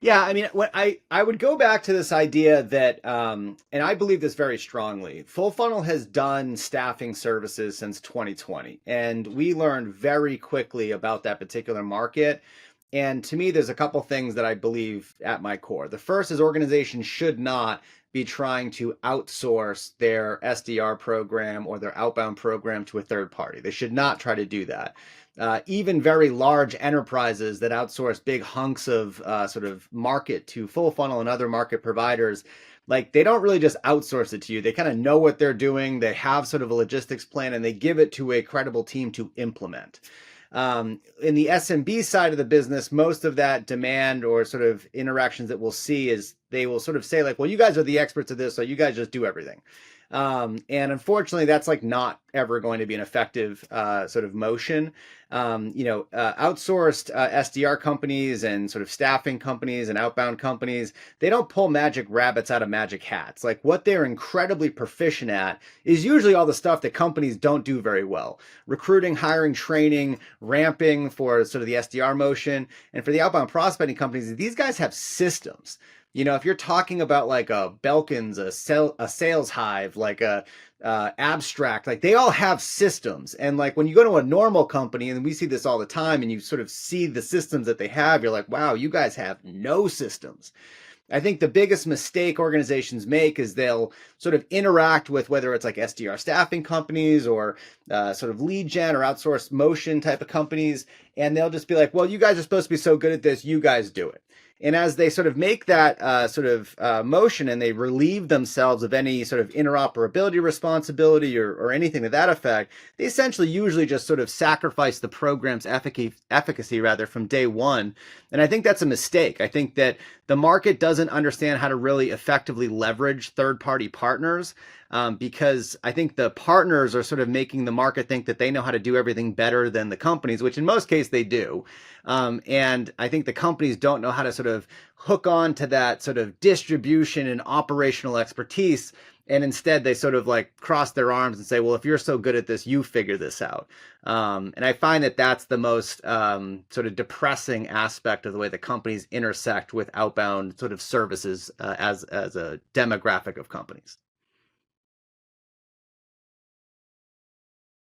Yeah, I mean, what I would go back to this idea that, and I believe this very strongly. Full Funnel has done staffing services since 2020, and we learned very quickly about that particular market. And to me, there's a couple things that I believe at my core. The first is organizations should not be trying to outsource their SDR program or their outbound program to a third party. They should not try to do that. Even very large enterprises that outsource big hunks of sort of market to Full Funnel and other market providers, like they don't really just outsource it to you. They kind of know what they're doing. They have sort of a logistics plan and they give it to a credible team to implement. In the SMB side of the business, most of that demand or sort of interactions that we'll see is they will sort of say like, well, you guys are the experts of this, so you guys just do everything. And unfortunately, that's like not ever going to be an effective sort of motion. Outsourced SDR companies and sort of staffing companies and outbound companies, they don't pull magic rabbits out of magic hats. Like what they're incredibly proficient at is usually all the stuff that companies don't do very well. Recruiting, hiring, training, ramping for sort of the SDR motion. And for the outbound prospecting companies, these guys have systems. If you're talking about like a Belkins, a sales hive, like a abstract, like they all have systems. And like when you go to a normal company, and we see this all the time, and you sort of see the systems that they have, you're like, wow, you guys have no systems. I think the biggest mistake organizations make is they'll sort of interact with whether it's like SDR staffing companies or sort of lead gen or outsourced motion type of companies. And they'll just be like, well, you guys are supposed to be so good at this, you guys do it. And as they sort of make that motion and they relieve themselves of any sort of interoperability responsibility or anything to that effect, they essentially usually just sort of sacrifice the program's efficacy rather from day one. And I think that's a mistake. I think that the market doesn't understand how to really effectively leverage third-party partners because I think the partners are sort of making the market think that they know how to do everything better than the companies, which in most cases they do. And I think the companies don't know how to sort of hook on to that sort of distribution and operational expertise. And instead, they sort of like cross their arms and say, well, if you're so good at this, you figure this out. And I find that that's the most sort of depressing aspect of the way the companies intersect with outbound sort of services as a demographic of companies.